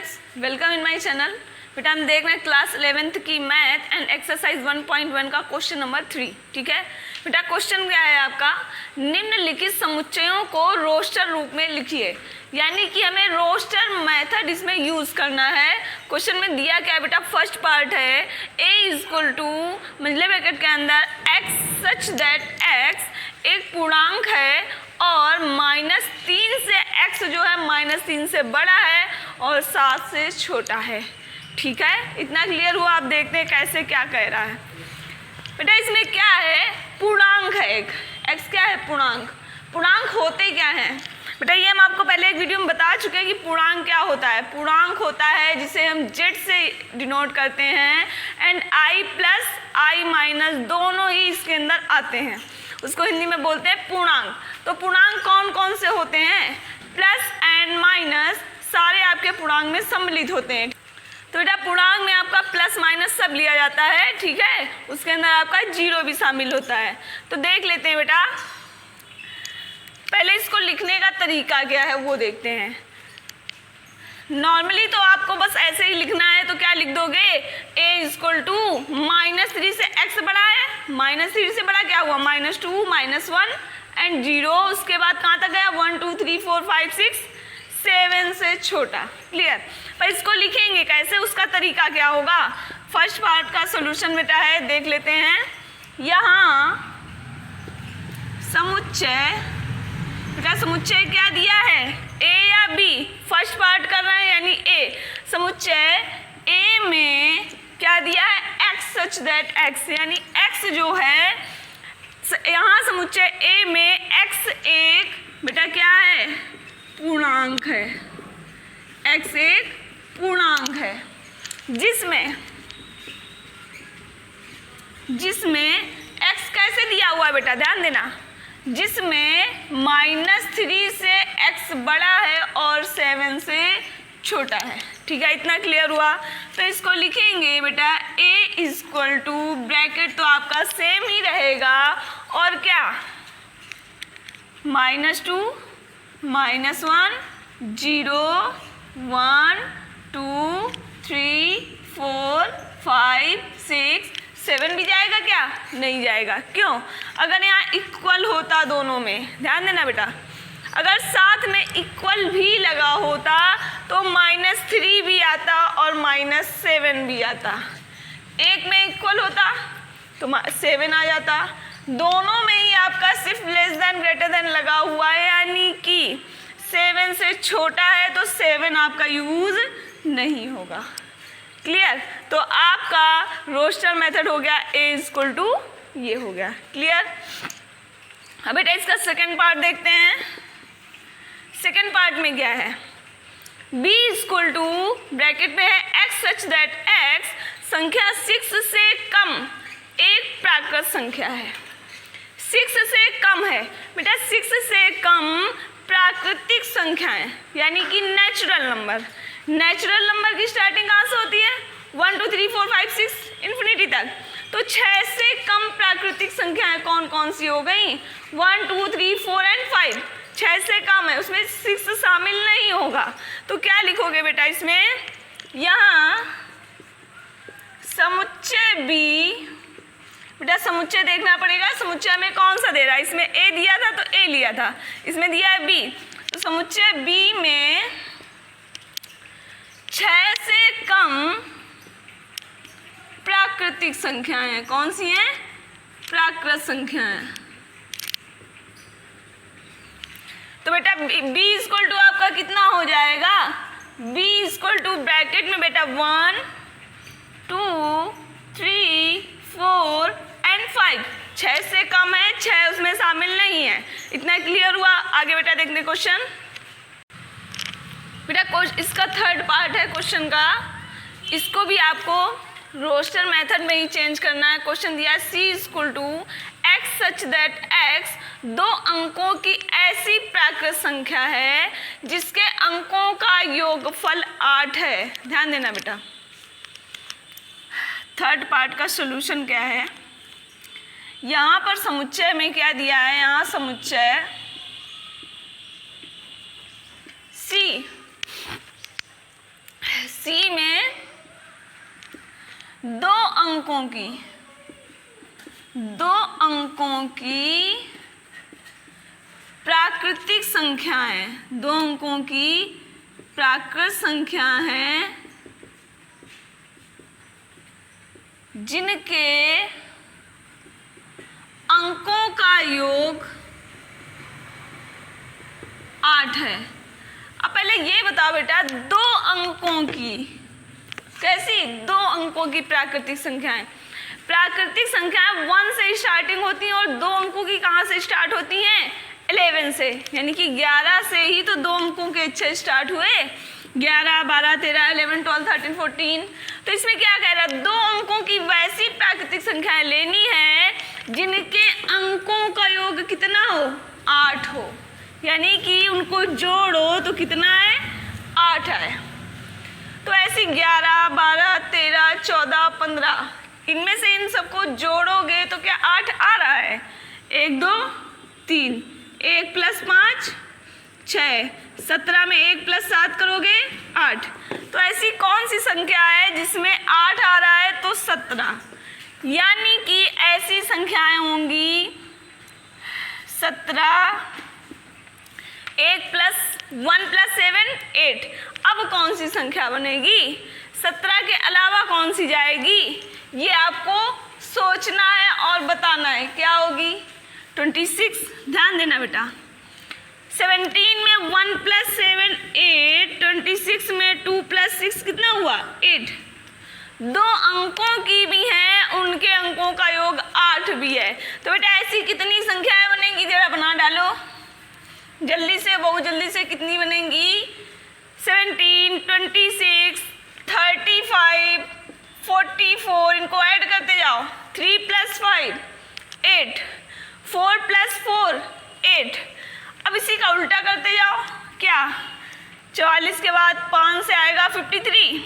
Students, welcome in my channel. बेटा हम देख रहे हैं क्लास 11th की मैथ एंड एक्सरसाइज 1.1 का क्वेश्चन नंबर 3। ठीक है बेटा, क्वेश्चन क्या है आपका, निम्नलिखित समुच्चयों को रोस्टर रूप में लिखिए। यानी कि हमें रोस्टर मेथड इसमें यूज करना है। क्वेश्चन में दिया क्या है बेटा, फर्स्ट पार्ट है a इक्वल टू मतलब ब्रैकेट के अंदर x सच दैट x एक पूर्णांक है और -3 से x जो है -3 से बड़ा है और 7 से छोटा है। ठीक है, इतना क्लियर हुआ। आप देखते हैं कैसे क्या कह रहा है बेटा। इसमें क्या है, पूर्णांक है एक, x क्या है, पूर्णांक। पूर्णांक होते क्या हैं बेटा, ये हम आपको पहले एक वीडियो में बता चुके हैं कि पूर्णांक क्या होता है। पूर्णांक होता है जिसे हम z से डिनोट करते हैं and i plus i minus दोनों ही इसके अंदर आते हैं, उसको हिंदी में बोलते हैं पूर्णांक। तो पूर्णांक कौन कौन से होते हैं, प्लस एंड माइनस सारे आपके पूर्णांक में सम्मिलित होते हैं। तो बेटा पूर्णांक में आपका प्लस माइनस सब लिया जाता है, ठीक है, उसके अंदर आपका जीरो भी शामिल होता है। तो देख लेते हैं बेटा, पहले इसको लिखने का तरीका क्या है वो देखते हैं। नॉर्मली तो आपको बस ऐसे ही लिखना है, तो क्या लिख दोगे, a इक्वल टू -3 से x बड़ा है, -3 से बड़ा क्या हुआ, -2 -1 एंड 0। उसके बाद कहाँ तक गया, 1 2 3 4 5 6 7 से छोटा। क्लियर। पर इसको लिखेंगे कैसे, उसका तरीका क्या होगा। फर्स्ट पार्ट का सॉल्यूशन बेटा है, देख लेते हैं। यहाँ समुच्चय बेटा, समुच्चय क्या दिया है, a या b, फर्स्ट पार्ट कर रहे हैं यानी a। समुच्चय a में क्या दिया है, x सच दैट x, यानी x जो है यहाँ समुच्चय a में x एक बेटा क्या है, पूर्णांक है। x एक पूर्णांक है जिसमें x कैसे दिया हुआ है बेटा, ध्यान देना, जिसमें -3 से x बड़ा है और 7 से छोटा है। ठीक है, इतना क्लियर हुआ। तो इसको लिखेंगे बेटा a इक्वल टू ब्रैकेट तो आपका सेम ही रहेगा और क्या, -2 -1 0 1 2 3 4 5 6 7 भी जाएगा क्या, नहीं जाएगा। क्यों, अगर यहाँ इक्वल होता दोनों में, ध्यान देना बेटा, अगर साथ में इक्वल भी लगा होता तो -3 भी आता और -7 भी आता। एक में इक्वल होता तो 7 आ जाता, दोनों में ही आपका सिर्फ लेस देन ग्रेटर देन लगा हुआ है, यानी कि 7 से छोटा है तो 7 आपका यूज नहीं होगा। क्लियर। तो आपका रोस्टर मेथड हो गया a इक्वल टू, ये हो गया क्लियर। अब बेटा इसका सेकंड पार्ट देखते हैं। सेकंड पार्ट में क्या है, b इक्वल टू ब्रैकेट में है x सच दैट x संख्या 6 से कम एक प्राकृत संख्या है। 6 से कम है बेटा, 6 से कम प्राकृतिक संख्याएं यानी कि नेचुरल नंबर। नेचुरल नंबर की स्टार्टिंग कहाँ से होती है, 1 2 3 4 5 6 इन्फिनिटी तक। तो 6 से कम प्राकृतिक संख्याएं कौन कौन सी हो गई, 1 2 3 4 एंड 5। 6 से कम है, उसमें 6 शामिल नहीं होगा। तो क्या लिखोगे बेटा इसमें, यहाँ समुच्चय b बेटा, समुच्चय देखना पड़ेगा, समुच्चय में कौन सा दे रहा है, इसमें a दिया था तो a लिया था, इसमें दिया है b। तो समुच्चय b में 6 से कम प्राकृतिक संख्याएं हैं। कौन सी हैं, प्राकृत संख्याएं। तो बेटा b इक्वल टू आपका कितना हो जाएगा, b इक्वल टू ब्रैकेट में बेटा 1 2 3 4 एंड 5। 6 से कम है, 6 उसमें शामिल नहीं है। इतना क्लियर हुआ। आगे बेटा देखते क्वेश्चन। बेटा इसका थर्ड पार्ट है क्वेश्चन का, इसको भी आपको रोस्टर मेथड में ही चेंज करना है। क्वेश्चन दिया है c equal to x such that x दो अंकों की ऐसी प्राकृत संख्या है जिसके अंकों का योगफल 8 है। ध्यान देना बेटा, थर्ड पार्ट का सॉल्यूशन क्या है, यहाँ पर समुच्चय में क्या दिया है, यहाँ समुच्चय c सी में 2 अंकों की प्राकृतिक संख्या है, 2 अंकों की प्राकृत संख्या है जिनके अंकों का योग 8 है। अब पहले ये बताओ बेटा, 2 अंकों की, कैसी 2 अंकों की प्राकृतिक संख्याएं? प्राकृतिक संख्याएं 1 से स्टार्टिंग होती हैं और 2 अंकों की कहाँ से स्टार्ट होती हैं? 11 से, यानी कि 11 से ही तो 2 अंकों के अच्छे स्टार्ट हुए, 11, 12, 13, 11, 12, 13, 14। तो इसमें क्या कह रहा है? 2 अंकों की वैसी प्राकृतिक संख्याएं लेनी है जिनके अंकों का योग कितना हो? 8 हो, यानी कि उनको जोड़ो तो कितना है? 8 है। तो ऐसी 11, 12, 13, 14, 15, इनमें से इन सबको जोड़ोगे तो क्या 8 आ रहा है? 1, 2, 3, 1 + 5 6, 17 में 1 + 7 करोगे 8। तो ऐसी कौन सी संख्या है जिसमें 8 आ रहा है? तो 17, यानी कि ऐसी संख्याएं होंगी 17, 1 + 1 + 7 8। अब कौन सी संख्या बनेगी? 17 के अलावा कौन सी जाएगी? ये आपको सोचना है और बताना है। क्या होगी? 26, ध्यान देना बेटा। 17 में 1 + 7 8, 26 में 2 + 6 कितना हुआ? 8। 2 अंकों की भी है, उनके अंकों का योग 8 भी है। तो बेटा ऐसी कितनी संख्याएं बनेंगी? जरा बना डालो जल्दी से, बहुत जल्दी से। कितनी बनेंगी? 17, 26, 35, 44, इनको ऐड करते जाओ। 3 + 5 8, 4 + 4 8। अब इसी का उल्टा करते जाओ। क्या? 44 के बाद 5 से आएगा 53,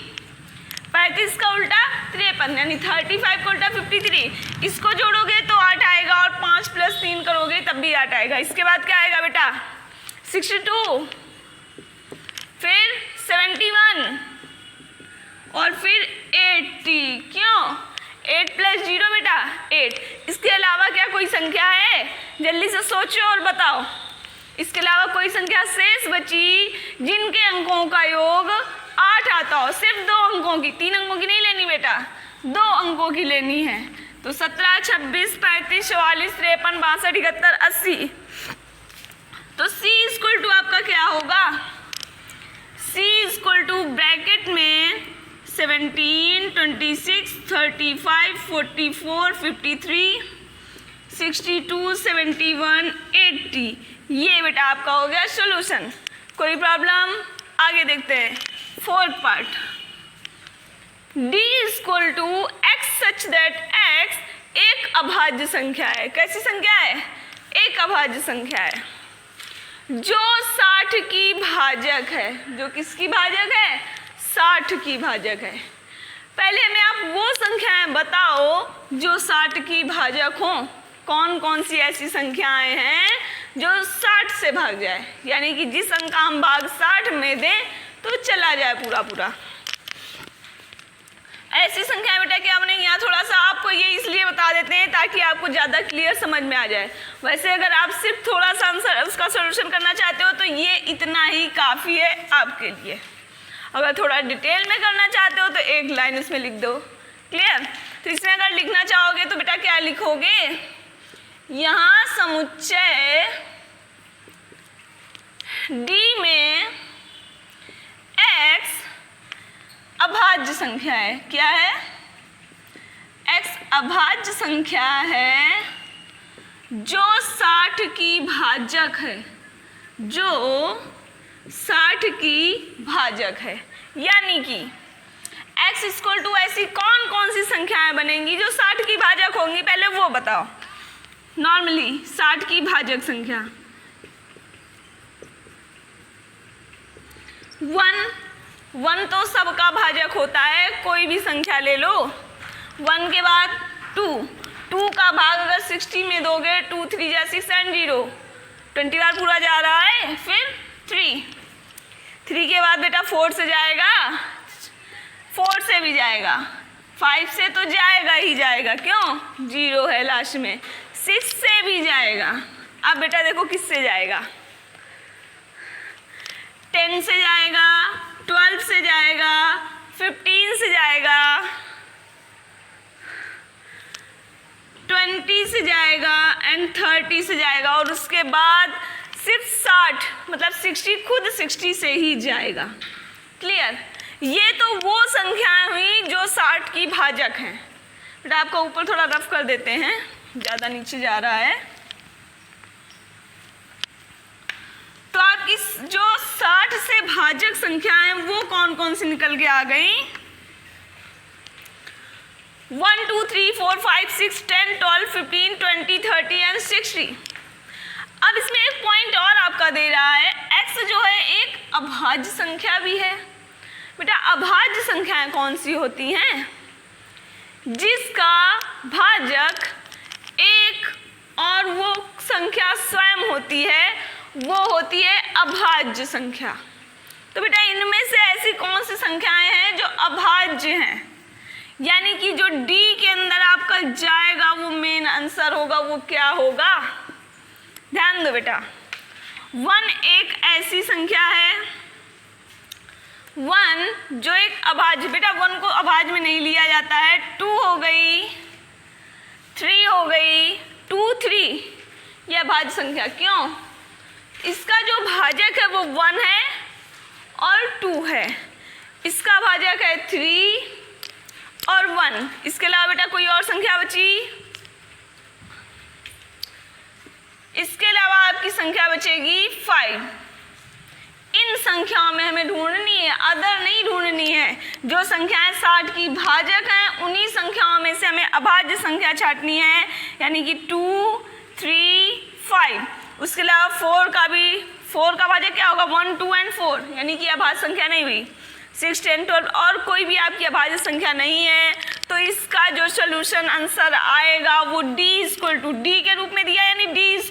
35 का उल्टा 53, यानी 35 का उल्टा 53। इसको जोड़ोगे तो 8 आएगा और 5 + 3 करोगे तब भी 8 आएगा। इसके बाद क्या आएगा बेटा? 62, फिर 71 और फिर 80। क्यों? 8 + 0 बेटा 8। इसके अलावा क्या कोई संख्या है? जल्दी से सोचो और बताओ। इसके अलावा कोई संख्या शेष बची जिनके अंकों का योग 8 आता हो? सिर्फ 2 अंकों की, 3 अंकों की नहीं लेनी बेटा, 2 अंकों की लेनी है। तो 17, 26, 35, 44, 53, 62, 71, 80। तो C = आपका क्या होगा? C = ब्रैकेट में 17, 26, 35, 44, 53, 62, 71, 80। ये बेटा आपका हो गया सॉल्यूशन। कोई प्रॉब्लम? आगे देखते हैं 4th part. D = x such that x एक अभाज्य संख्या है। कैसी संख्या है? एक अभाज्य संख्या है जो 60 की भाजक है। जो किसकी भाजक है? 60 की भाजक है। पहले हमें आप वो संख्याएं बताओ जो 60 की भाजक हो। कौन कौन सी ऐसी संख्याएं हैं जो 60 से भाग जाए, यानी कि जिस अंक का हम भाग 60 में दें तो चला जाए पूरा पूरा। ऐसी संख्याएं बेटा क्या बनेगी? यहाँ थोड़ा सा आपको ये इसलिए बता देते हैं ताकि आपको ज़्यादा क्लियर समझ में आ जाए। वैसे अगर आप सिर्फ थोड़ा सा आंसर उसका सॉल्यूशन करना चाहते हो तो ये इतना ही काफ़ी है आपके लिए। अगर थोड़ा डिटेल में करना चाहते हो तो एक लाइन इसमें लिख दो। क्लियर? तो इसमें अगर लिखना चाहोगे तो बेटा क्या लिखोगे? यहाँ समुच्चय D में x अभाज्य संख्या है। क्या है? x अभाज्य संख्या है जो 60 की भाजक है, जो 60 की भाजक है। यानी कि x = ऐसी कौन कौन सी संख्याएं बनेंगी जो 60 की भाजक होंगी? पहले वो बताओ। नॉर्मली 60 की भाजक संख्या 1 तो सबका भाजक होता है, कोई भी संख्या ले लो। 1 के बाद 2 का भाग अगर 60 में दोगे 2 3 जा 6 एंड 0, 20 बार पूरा जा रहा है। फिर 3 के बाद बेटा 4 से जाएगा 4 से भी जाएगा, 5 से तो जाएगा ही जाएगा, क्यों? 0 है लास्ट में। 6 से भी जाएगा। अब बेटा देखो किससे जाएगा, 10 से जाएगा, 12 से जाएगा, 15 से जाएगा, 20 से जाएगा एंड 30 से जाएगा, और उसके बाद सिर्फ 60 मतलब 60 खुद 60 से ही जाएगा। क्लियर? ये तो वो संख्याएं हुई जो 60 की भाजक हैं। बेटा आपको ऊपर थोड़ा रफ कर देते हैं, ज़्यादा नीचे जा रहा है। तो आपकी जो 60 से भाजक संख्याएं वो कौन कौन सी निकल के आ गई? 1 2 3 4 5 6 10 12 15 20 30 एंड 60। अब इसमें एक पॉइंट और आपका दे रहा है, x जो है एक अभाज्य संख्या भी है। बेटा अभाज्य संख्याएं कौन सी होती हैं? जिसका भाजक एक और वो संख्या स्वयं होती है, वो होती है अभाज्य संख्या। तो बेटा इनमें से ऐसी कौन सी संख्याएं हैं जो अभाज्य हैं, यानी कि जो D के अंदर आपका जाएगा वो मेन आंसर होगा, वो क्या होगा? ध्यान दो बेटा, 1 एक ऐसी संख्या है, 1 जो एक अभाज्य, बेटा 1 को अभाज्य में नहीं लिया जाता है। 2 हो गई, 3 हो गई, 2 3 ये अभाज्य संख्या। क्यों? इसका जो भाजक है वो 1 है और 2 है, इसका भाजक है 3 और 1। इसके अलावा बेटा कोई और संख्या बची? इसके अलावा आपकी संख्या बचेगी 5। इन संख्याओं में हमें ढूंढनी है, अदर नहीं ढूंढनी है। जो संख्याएं 60 की भाजक हैं उन्हीं संख्याओं में से हमें अभाज्य संख्या छांटनी है, यानी कि 2 3 5। उसके अलावा 4 का भाजक क्या होगा? 1 2 एंड 4, यानी कि अभाज्य संख्या नहीं हुई। 6 10 12 और कोई भी आपकी अभाज्य संख्या नहीं है, तो इसका जो सोल्यूशन आंसर आएगा वो D के रूप में दिया, यानी D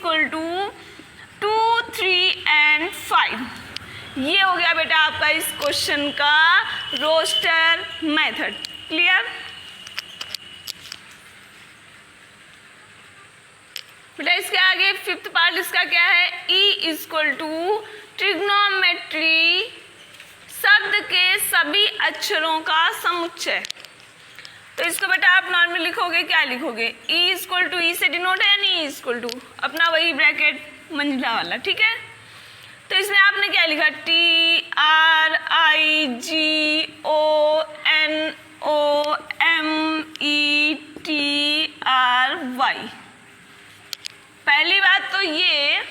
2 3 एंड 5। ये हो गया बेटा आपका इस क्वेश्चन का रोस्टर मेथड। क्लियर? बेटा इसके आगे 5th पार्ट इसका क्या है? E = ट्रिग्नोमेट्री शब्द के सभी अक्षरों का समुच्चय। तो इसको बेटा आप नॉर्मल लिखोगे, क्या लिखोगे? E = E से डिनोट है, यानी E = अपना वही ब्रैकेट मंजिला वाला, ठीक है। तो इसमें आपने क्या लिखा? TRIGONOMETRY। पहली बात तो ये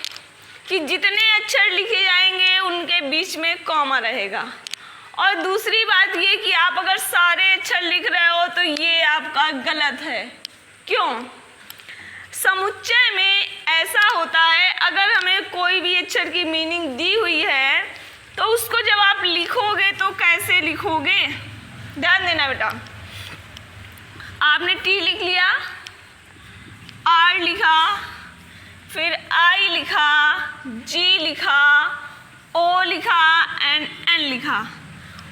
कि जितने अक्षर लिखे जाएंगे उनके बीच में कॉमा रहेगा, और दूसरी बात ये कि आप अगर सारे अक्षर लिख रहे हो तो ये आपका गलत है। क्यों? समुच्चय में ऐसा होता है, अगर हमें कोई भी अक्षर की मीनिंग दी हुई है तो उसको जब आप लिखोगे तो कैसे लिखोगे? ध्यान देना बेटा, आपने T लिख लिया, R लिखा, फिर I लिखा, G लिखा, O लिखा एंड N लिखा।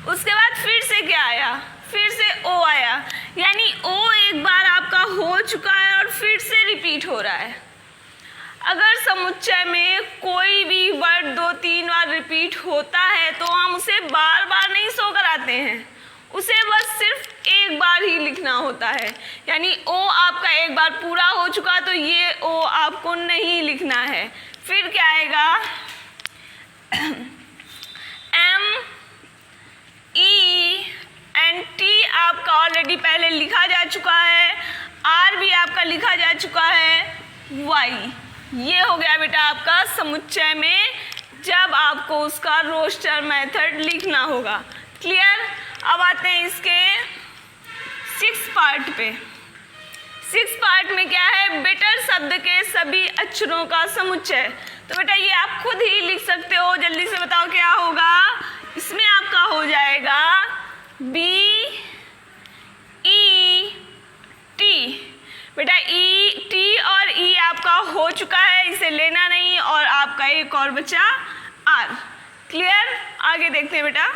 उसके बाद फिर से क्या आया? फिर से O आया, यानी O एक बार आपका हो चुका है और फिर से रिपीट हो रहा है। अगर समुच्चय में कोई भी वर्ड 2-3 बार रिपीट होता है तो हम उसे बार बार नहीं शो कराते हैं, उसे बस सिर्फ एक बार ही लिखना होता है। यानी O आपका एक बार पूरा हो चुका तो ये O आपको नहीं लिखना है। फिर क्या आएगा? M E एंड T आपका ऑलरेडी पहले लिखा जा चुका है, R भी आपका लिखा जा चुका है, Y। ये हो गया बेटा आपका समुच्चय में जब आपको उसका रोस्टर मेथड लिखना होगा। क्लियर? अब आते हैं इसके 6th पार्ट पे। 6th पार्ट में क्या है? बेटर शब्द के सभी अक्षरों का समुच्चय। तो बेटा ये आप खुद ही लिख सकते हो, जल्दी से बताओ क्या होगा? इसमें आपका हो जाएगा B E T। बेटा E T और E आपका हो चुका है, इसे लेना नहीं, और आपका एक और बचा R। क्लियर? आगे देखते हैं बेटा।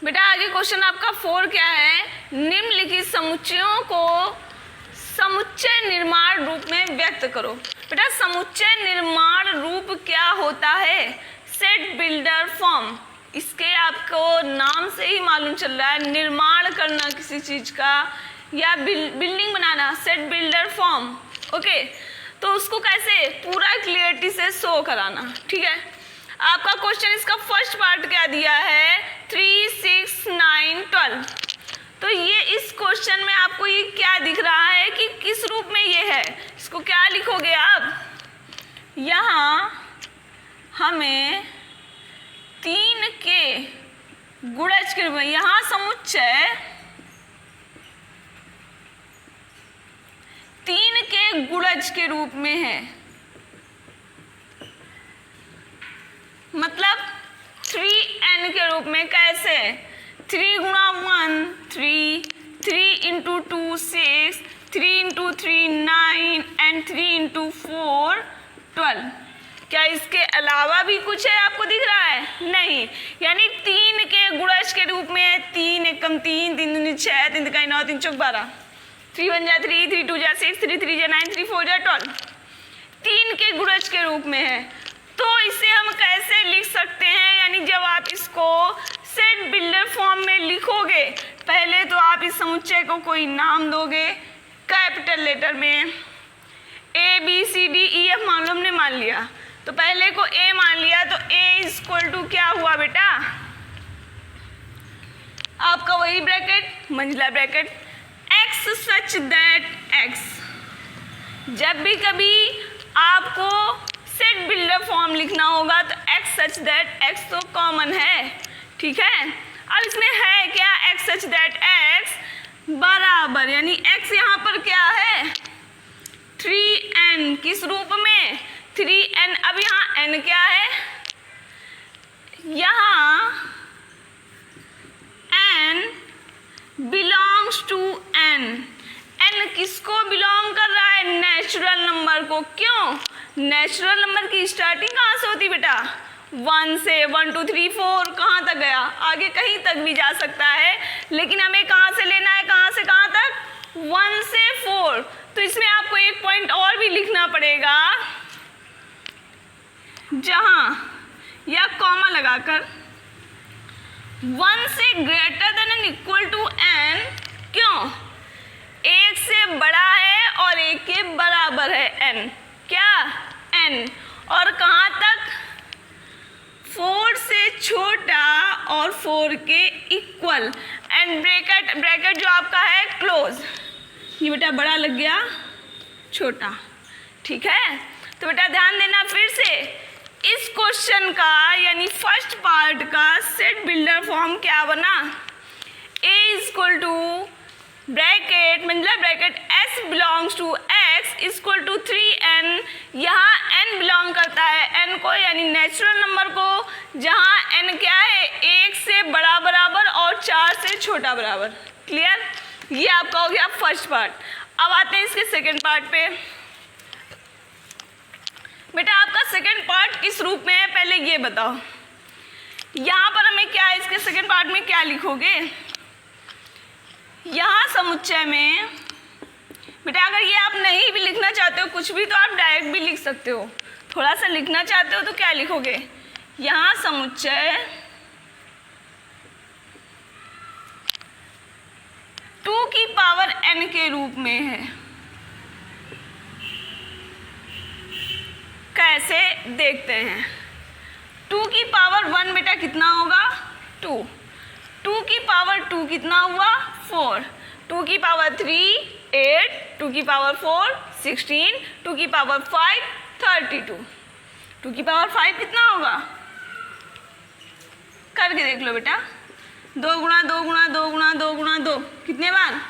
बेटा आगे क्वेश्चन आपका 4 क्या है, निम्नलिखित समुच्चयों को समुच्चय निर्माण रूप में व्यक्त करो। बेटा समुच्चय निर्माण रूप क्या होता है, सेट बिल्डर फॉर्म। इसके आपको नाम से ही मालूम चल रहा है, निर्माण करना किसी चीज का या बिल्डिंग बनाना, सेट बिल्डर फॉर्म। ओके, तो उसको कैसे पूरा क्लियरिटी से शो कराना। ठीक है, आपका क्वेश्चन इसका फर्स्ट पार्ट क्या दिया है, 3, 6, 9, 12। तो ये इस क्वेश्चन में आपको ये क्या दिख रहा है कि किस रूप में ये है, इसको क्या लिखोगे आप, यहाँ हमें 3 के गुणज के रूप में, यहाँ समुच्चय 3 के गुणज के रूप में है, मतलब 3n के रूप में। कैसे, 3 गुणा 1 3, 3 इंटू 2 6, 3 इंटू 3 9 एंड 3 इंटू 4 12। क्या इसके अलावा भी कुछ है आपको दिख रहा है, नहीं। यानी 3 के गुणज के रूप में 3 एकम 3, 3 दूनी 6, 3 तिकाई 9, 3 चौक 12, 3 1 जा 3, 3 2 जा 6, 3 3 जा 9, 3 4 जा 12। 3 के गुणज के रूप में है। तो इसे हम कैसे लिख सकते हैं, यानी जब आप इसको सेट बिल्डर फॉर्म में लिखोगे, पहले तो आप इस समुच्चय को कोई नाम दोगे कैपिटल लेटर में, A B C D E F मान लो, हमने मान लिया, तो पहले को A मान लिया, तो A इक्वल टू क्या हुआ बेटा, आपका वही ब्रैकेट मंझला bracket, x such that x। जब भी कभी आपको सेट बिल्डर फॉर्म लिखना होगा तो x सच दैट x तो कॉमन है। ठीक है, अब इसमें है क्या, x सच दैट x बराबर, यानी x यहाँ पर क्या है 3n, किस रूप में 3n। अब यहाँ n क्या है, यहाँ n belongs to n। n किसको बिलोंग कर रहा है, नेचुरल नंबर को। क्यों, नेचुरल नंबर की स्टार्टिंग कहाँ से होती बेटा, 1 से। 1 2 3 4 कहाँ तक गया, आगे कहीं तक भी जा सकता है, लेकिन हमें कहाँ से लेना है, कहाँ से कहाँ तक, 1 से 4। तो इसमें आपको एक पॉइंट और भी लिखना पड़ेगा, जहाँ या कॉमा लगाकर 1 से greater than and equal to n। क्यों, 1 से बड़ा है और 1 के बराबर है n, क्या n, और कहाँ तक 4 से छोटा और 4 के इक्वल, एंड ब्रैकेट, ब्रैकेट जो आपका है क्लोज। ये बेटा बड़ा लग गया, छोटा। ठीक है, तो बेटा ध्यान देना फिर से, इस क्वेश्चन का यानी फर्स्ट पार्ट का सेट बिल्डर फॉर्म क्या बना, A इक्वल टू ब्रैकेट मंझला bracket s belongs to x equal to 3n। यहाँ n बिलोंग करता है n को, यानी नेचुरल नंबर को, जहाँ n क्या है 1 से बड़ा बराबर और 4 से छोटा बराबर। क्लियर, ये आपका हो गया फर्स्ट पार्ट। अब आते हैं इसके सेकेंड पार्ट पे। बेटा आपका सेकेंड पार्ट किस रूप में है, पहले ये बताओ। यहाँ पर हमें क्या है, इसके सेकेंड पार्ट में क्या लिखोगे, यहाँ समुच्चय में बेटा अगर ये आप नहीं भी लिखना चाहते हो कुछ भी, तो आप डायरेक्ट भी लिख सकते हो। थोड़ा सा लिखना चाहते हो तो क्या लिखोगे, यहाँ समुच्चय 2 की पावर n के रूप में है। कैसे देखते हैं, 2 की पावर 1 बेटा कितना होगा 2, 2 की पावर 2 कितना हुआ 4, 2 की पावर 3 8, 2 की पावर 4 16, 2 की पावर 5 32, 2 की पावर 5 कितना होगा, करके देख लो बेटा, 2 गुणा 2 गुणा 2 गुणा 2 गुणा 2 कितने बार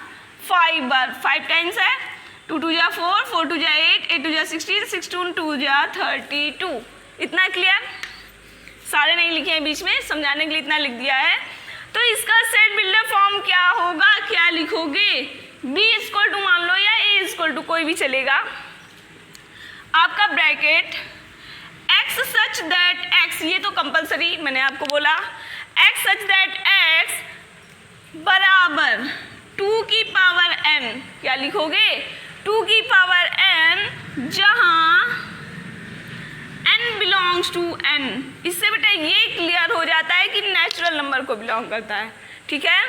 5 बार, 5 टाइम्स है, 2 2 जा 4, 4 2 जा 8, 8 2 जा 16, 16 2 जा 32। इतना क्लियर, सारे नहीं लिखे हैं बीच में, समझाने के लिए इतना लिख दिया है। तो इसका सेट बिल्डर फॉर्म क्या होगा, क्या लिखोगे, b इक्वल टू मान लो या a इक्वल टू कोई भी चलेगा, आपका bracket x such that x, ये तो कंपलसरी मैंने आपको बोला, x सच दैट x बराबर 2 की पावर n, क्या लिखोगे 2 की पावर n, जहां n बिलोंग्स टू n। इससे बेटा ये क्लियर हो जाता है कि नेचुरल नंबर को बिलोंग करता है, ठीक है।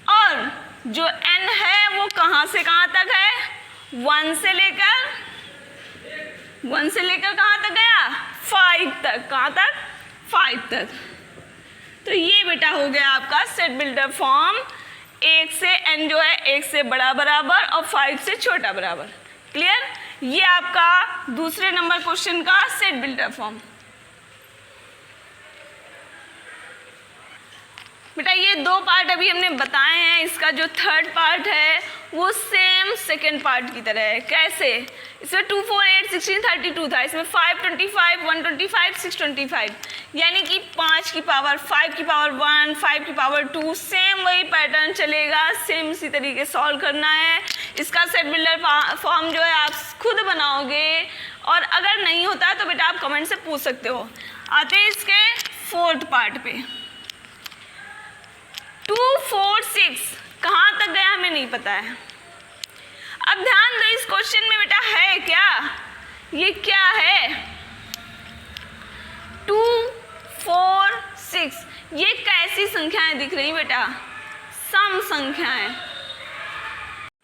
और जो n है वो कहाँ से कहाँ तक है, 1 से लेकर कहाँ तक गया, 5 तक। कहाँ तक, 5 तक। तो ये बेटा हो गया आपका सेट बिल्डर फॉर्म, 1 से n जो है 1 से बड़ा बराबर और 5 से छोटा बराबर। क्लियर, ये आपका दूसरे नंबर क्वेश्चन का सेट बिल्डर फॉर्म। बेटा ये 2 पार्ट अभी हमने बताए हैं, इसका जो थर्ड पार्ट है वो सेम सेकेंड पार्ट की तरह है। कैसे, इसमें 2, 4, 8, 16, 32 था, इसमें 5, 25, 125, 625, यानी कि 5 की पावर 5 की पावर 1, 5 की पावर 2, सेम वही पैटर्न चलेगा, सेम इसी तरीके सॉल्व करना है। इसका सेट बिल्डर फॉर्म जो है आप खुद बनाओगे, और अगर नहीं होता तो बेटा आप कमेंट से पूछ सकते हो। आते हैं इसके फोर्थ पार्ट पे। 2, 4, 6 कहाँ तक गया हमें नहीं पता है। अब ध्यान दो, इस क्वेश्चन में बेटा है क्या, ये क्या है, 2, 4, 6, ये कैसी संख्याएं दिख रही बेटा, सम संख्याएं।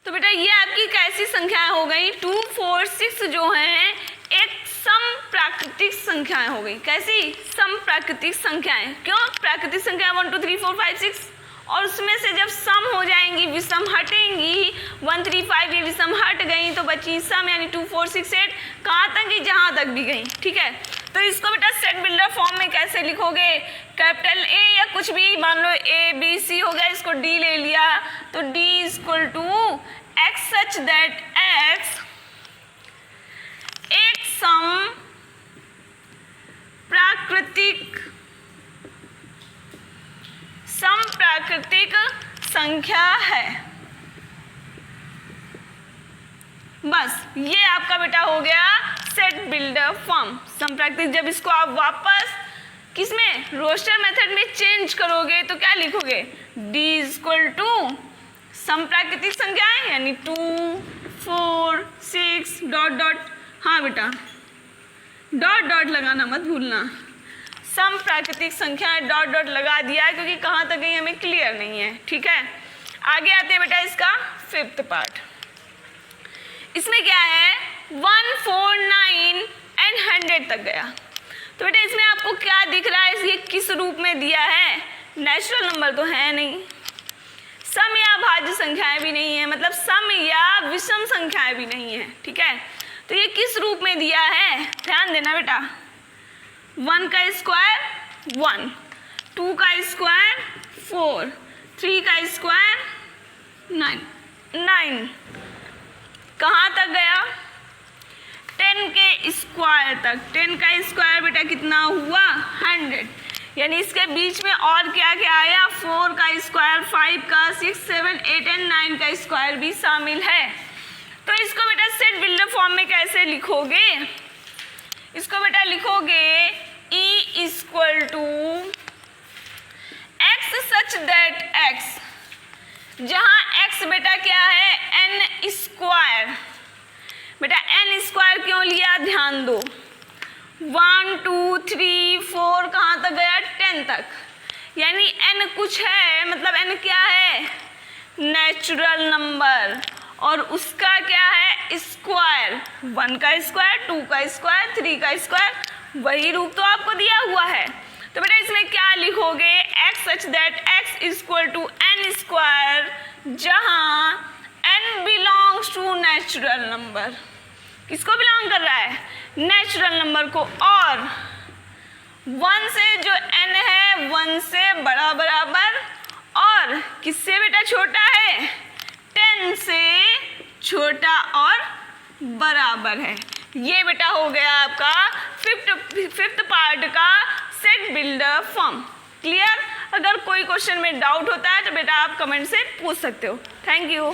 तो बेटा ये आपकी कैसी संख्याएं हो गई, 2, 4, 6 जो हैं एक सम प्राकृतिक संख्याएं हो गई। कैसी, सम प्राकृतिक संख्याएं। क्यों, प्राकृतिक संख्या 1, 2, 3, 4, 5, 6, और उसमें से जब सम हो जाएंगी, विषम हटेंगी, 1, 3, 5 ये विषम हट गई तो बची सम, यानी 2, 4, 6, 8 कहाँ तक गई, जहाँ तक भी गई, ठीक है। तो इसको बेटा सेट बिल्डर फॉर्म में कैसे लिखोगे, कैपिटल ए या कुछ भी, मान लो ए बी सी हो गया, इसको डी ले लिया, तो D equal to x such that x एक सम प्राकृतिक संख्या है। बस ये आपका बेटा हो गया सेट बिल्डर फॉर्म, सम प्राकृतिक। जब इसको आप वापस किसमें, रोस्टर मेथड में चेंज करोगे तो क्या लिखोगे, d इक्वल टू सम प्राकृतिक संख्याएं, यानी 2, 4, 6 डॉट डॉट, हाँ बेटा डॉट डॉट लगाना मत भूलना, सम प्राकृतिक संख्या डॉट डॉट लगा दिया है क्योंकि कहाँ तक गई हमें क्लियर नहीं है, ठीक है। आगे आते हैं बेटा इसका फिफ्थ पार्ट। इसमें क्या है, 1, 4, 9 एंड 100 तक गया। तो बेटा इसमें आपको क्या दिख रहा है, ये किस रूप में दिया है, नेचुरल नंबर तो है नहीं, सम या भाज्य संख्याएं भी नहीं है, मतलब सम या विषम संख्याएं भी नहीं है, ठीक है। तो ये किस रूप में दिया है, ध्यान देना बेटा, 1 का स्क्वायर 1, 2 का स्क्वायर 4, 3 का स्क्वायर 9 कहाँ तक गया, 10 के स्क्वायर तक। 10 का स्क्वायर बेटा कितना हुआ, 100, यानी इसके बीच में और क्या क्या आया, 4 का स्क्वायर, 5 का, 6, 7, 8 एंड 9 का स्क्वायर भी शामिल है। तो इसको बेटा सेट बिल्डर फॉर्म में कैसे लिखोगे, इसको बेटा लिखोगे E equal to x such that x, जहां x बेटा क्या है, n स्क्वायर। बेटा n स्क्वायर क्यों लिया, ध्यान दो, 1, 2, 3, 4 कहाँ तक गया, 10 तक, यानी n कुछ है, मतलब n क्या है, नेचुरल नंबर, और उसका क्या है, स्क्वायर, 1 का स्क्वायर, 2 का स्क्वायर, 3 का स्क्वायर, वही रूप तो आपको दिया हुआ है। तो बेटा इसमें क्या लिखोगे, x such that x equal to n square, जहां n belongs to natural number. किसको बिलोंग कर रहा है, नेचुरल नंबर को, और 1 से जो n है 1 से बड़ा बराबर, और किससे बेटा छोटा है, 10 से छोटा और बराबर है। ये बेटा हो गया आपका फिफ्थ पार्ट का सेट बिल्डर फॉर्म। क्लियर, अगर कोई क्वेश्चन में डाउट होता है तो बेटा आप कमेंट से पूछ सकते हो। Thank you.